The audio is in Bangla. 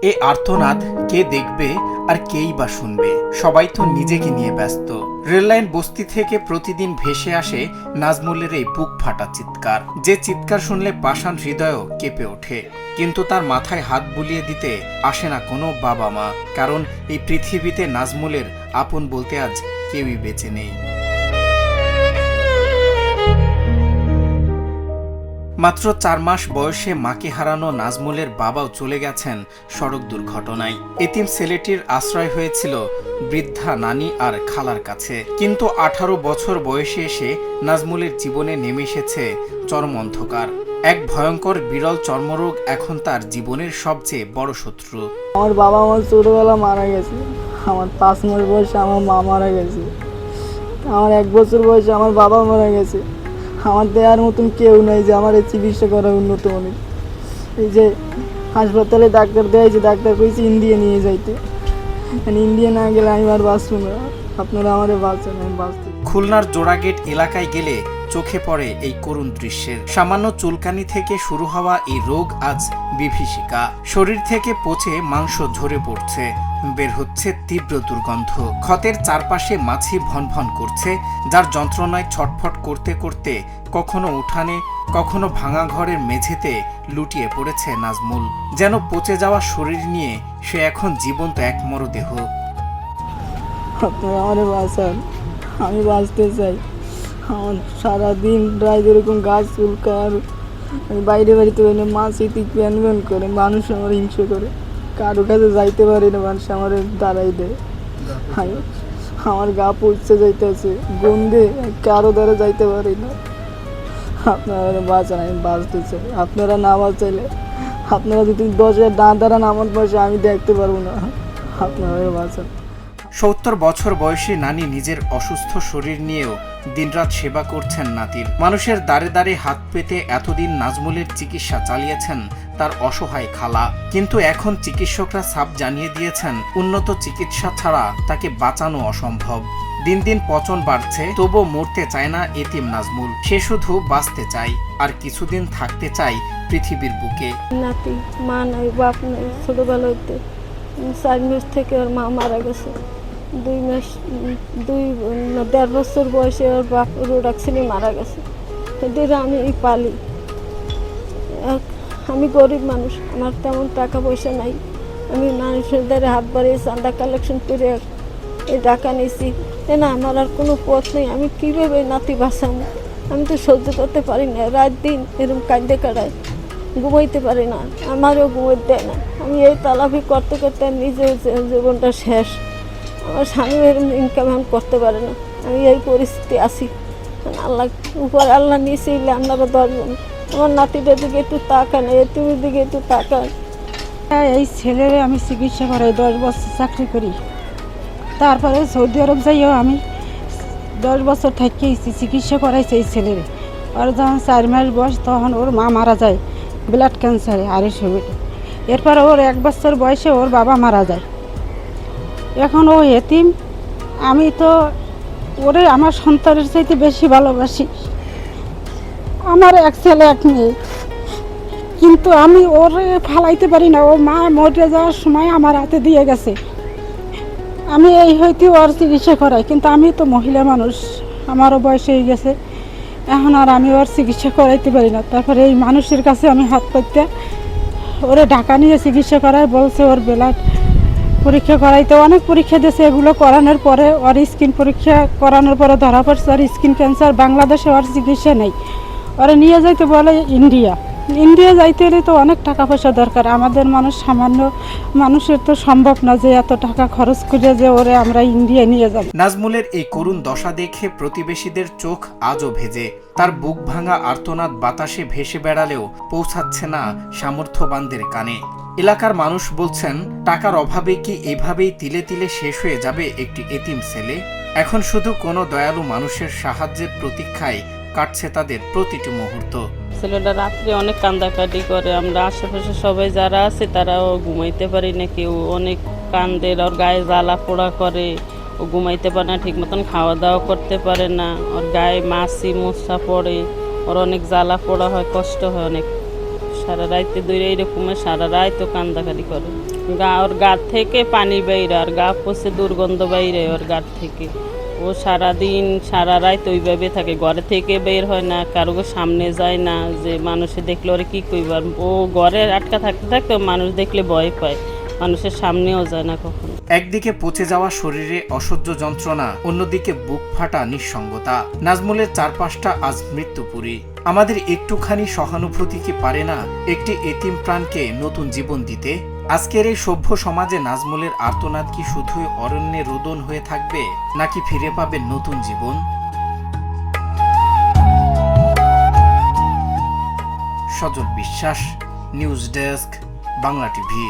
এ আর্তনাদ কে দেখবে আর কেই বা শুনবে? সবাই তো নিজেকে নিয়ে ব্যস্ত। রেললাইন বস্তি থেকে প্রতিদিন ভেসে আসে নাজমুলের এই বুক ফাটা চিৎকার, যে চিৎকার শুনলে পাষাণ হৃদয়ও কেঁপে ওঠে। কিন্তু তার মাথায় হাত বুলিয়ে দিতে আসে না কোনো বাবা মা, কারণ এই পৃথিবীতে নাজমুলের আপন বলতে আজ কেউই বেঁচে নেই। মাত্র 4 মাস বয়সে মাকে হারানো নাজমুলের বাবাও চলে গেছেন সড়ক দুর্ঘটনায়। এতিম ছেলেটির আশ্রয় হয়েছিল বৃদ্ধা নানি আর খালার কাছে। কিন্তু 18 বছর বয়সে এসে নাজমুলের জীবনে নেমে এসেছে চরম অন্ধকার। এক ভয়ঙ্কর বিরল চর্মরোগ এখন তার জীবনের সবচেয়ে বড় শত্রু। আমার বাবা আমার ছোটবেলা মারা গেছে, আমার 5 মাস বয়সে আমার মা মারা গেছে, আমার 1 বছর বয়সে আমার বাবা মারা গেছে। আমার দেওয়ার মতন কেউ নাই যে আমার এই চিকিৎসা করা উন্নত মানের। এই যে হাসপাতালে ডাক্তার দেয়ছে, ডাক্তার কইছে ইন্ডিয়া নিয়ে যাইতে, ইন্ডিয়া না গেলে আমি আর বাঁচবো না, আপনারা আমার বাঁচান, আমি বাঁচতে। খুলনার জোড়াগেট এলাকায় গেলে চোখে পড়ে এই করুণ দৃশ্যের। সামান্য চুলকানি থেকে শুরু হওয়া এই রোগ আজ বিভীষিকা। শরীর থেকে পচে মাংস ঝরে পড়ছে, বের হচ্ছে তীব্র দুর্গন্ধ। ক্ষতের চারপাশে মাছি ভনভন করছে, যার যন্ত্রণায় ছটফট করতে করতে কখনো উঠানে কখনো ভাঙা ঘরের মেঝেতে লুটিয়ে পড়েছে নাজমুল। যেন পচে যাওয়া শরীর নিয়ে সে এখন জীবন্ত এক মরদেহ। আপনারা আমার বাঁচান, আমি বাঁচতে চাই। আমার সারাদিন প্রায় যেরকম গাছ চুলকার, আমি বাইরে বাড়িতে হইলে মাছ ইতি প্যান প্যান করে, মানুষ আমার হিংসে করে, কারো কাছে যাইতে পারি না, মানুষ আমার দাঁড়াই দেয়। আমার গা পড়ছে যাইতেছে গন্ধে, কারো দ্বারা যাইতে পারি না। আপনারা বাঁচান, আমি বাঁচতে চাই। আপনারা না বাঁচাইলে, আপনারা যদি 10 দ্বারা আমার পাশে, আমি দেখতে পারবো না। আপনারা বাঁচান। 70 বছর বয়সী নানি নিজের অসুস্থ শরীর নিয়েও দিনরাত সেবা করছেন নাতির। মানুষের দ্বারে দ্বারে হাত পেতে এতদিন নাজমুলের চিকিৎসা চালিয়েছেন তার অসহায় খালা। কিন্তু এখন চিকিৎসকরা সাফ জানিয়ে দিয়েছেন উন্নত চিকিৎসা ছাড়া তাকে বাঁচানো অসম্ভব। দিন দিন পচন বাড়ছে, তবুও মরতে চায় না এতিম নাজমুল। সে শুধু বাঁচতে চায় আর কিছুদিন থাকতে চায় পৃথিবীর বুকে। নাতি মা নাই, বাপ নাই। ছোটবেলাতে 4 মাস থেকে ওর মা মারা গেছে। 1.5 বছর বয়সে ওর বাপ রোড অ্যাক্সিডেন্টে মারা গেছে। এদের আমি পালি। আমি গরিব মানুষ, আমার তেমন টাকা পয়সা নাই। আমি মানুষের দ্বারা হাত বাড়িয়ে চাঁদা কালেকশন করে এই টাকা নিয়েছি। না, আমার আর কোনো পথ নেই। আমি কীভাবে নাতি বাঁচাবো? আমি তো সহ্য করতে পারি না। রাত দিন এরকম কাঁদতে কাটায়, ঘুমাইতে পারি না, আমারও ঘুমাইতে দেয় না। আমি এই তালাফি করতে করতে নিজের জীবনটা শেষ। আমার স্বামী এরকম ইনকাম এখন করতে পারে না। আমি এই পরিস্থিতি আছি। আল্লাহ উপর, আল্লাহ নিচে আপনারা ধরবেন। আমার নাতিটার দিকে একটু তাকান, এতিমের দিকে একটু তাকান। এই ছেলের আমি চিকিৎসা করাই, 10 বছর চাকরি করি। তারপরে সৌদি আরব যাইও আমি 10 বছর থেকে চিকিৎসা করাইছি এই ছেলের। আর যখন 4 মাস বয়স তখন ওর মা মারা যায় ব্লাড ক্যান্সারে, আরএসবিতে। এরপর ওর 1 বছর বয়সে ওর বাবা মারা যায়। এখন ও এতিম। আমি তো ওরে আমার সন্তানের চাইতে বেশি ভালোবাসি। আমার 1 ছেলে 1 মেয়ে, কিন্তু আমি ওরে ফালাইতে পারি না। ও মা মরে যাওয়ার সময় আমার হাতে দিয়ে গেছে। আমি এই হইতে ওর চিকিৎসা করাই, কিন্তু আমি তো মহিলা মানুষ, আমারও বয়স হয়ে গেছে। এখন আর আমি ওর চিকিৎসা করাইতে পারি না। তারপরে এই মানুষের কাছে আমি হাত পাততে ওরে ঢাকা নিয়ে চিকিৎসা করাই, বলছে ওর ব্লাড পরীক্ষা করাইতে। অনেক পরীক্ষা দিয়েছে, এগুলো করানোর পরে ওর স্কিন পরীক্ষা করানোর পরে ধরা পড়ছে ওর স্কিন ক্যান্সার। বাংলাদেশে ওর চিকিৎসা নেই, ওরা নিয়ে যাইতে বলে ইন্ডিয়া। ইন্ডিয়া যাইতে হলে তো অনেক টাকা পয়সা দরকার। আমাদের মানুষ, সামান্য মানুষের তো সম্ভব না যে এত টাকা খরচ করে যে ওরে আমরা ইন্ডিয়া নিয়ে যাব। নাজমুলের এই করুণ দশা দেখে প্রতিবেশীদের চোখ আজও ভেজে। তার বুক ভাঙা আর্তনাদ বাতাসে ভেসে বেড়ালেও পৌঁছাচ্ছে না সামর্থ্যবানদের কানে। এলাকার মানুষ বলছেন, টাকার অভাবে কি এভাবেই তিলে তিলে শেষ হয়ে যাবে একটি এতিম ছেলে? এখন শুধু কোনো দয়ালু মানুষের সাহায্যের প্রতীক্ষায় কাটছে তাদের প্রতিটি মুহূর্ত। ছেলেটা রাত্রে অনেক কান্দাকাটি করে। আমরা আশেপাশে সবাই যারা আছে তারাও ঘুমাইতে পারি না, কেউ অনেক কান্দে, ওর গায়ে জ্বালা পোড়া করে, ও ঘুমাইতে পারে না, ঠিক মতন খাওয়া দাওয়া করতে পারে না, ওর গায়ে মাছি মশা পড়ে, ওর অনেক জ্বালা পোড়া হয়, কষ্ট হয় অনেক। সারা রাইতে দৌড়ে এইরকম সারা রাত ও কান্দাকাটি করে। ওর গা থেকে পানি বাইরে, আর গা পচে দুর্গন্ধ বাইরে ওর গা থেকে। ও সারাদিন সারা রাত ওইভাবে থাকে, ঘরে থেকে বের হয় না, কারো সামনে যায় না, যে মানুষে দেখলে ওরে কী কইবার। ও ঘরে আটকা থাকতে থাকতে মানুষ দেখলে ভয় পায়, মানুষের সামনেও যায় না কখনো। একদিকে পচে যাওয়া শরীরে অসহ্য যন্ত্রণা, অন্যদিকে বুক ফাটা নিঃসঙ্গতা। নাজমুলের চারপাশটা আজ মৃত্যুপুরী। আমাদের একটুখানি সহানুভূতি কি পারে না একটি এতিম প্রাণকে নতুন জীবন দিতে? আজকের এই সভ্য সমাজে নাজমুলের আর্তনাদ কি শুধুই অরণ্যে রোদন হয়ে থাকবে, নাকি ফিরে পাবে নতুন জীবন? সজল বিশ্বাস, নিউজ ডেস্ক, বাংলা টিভি।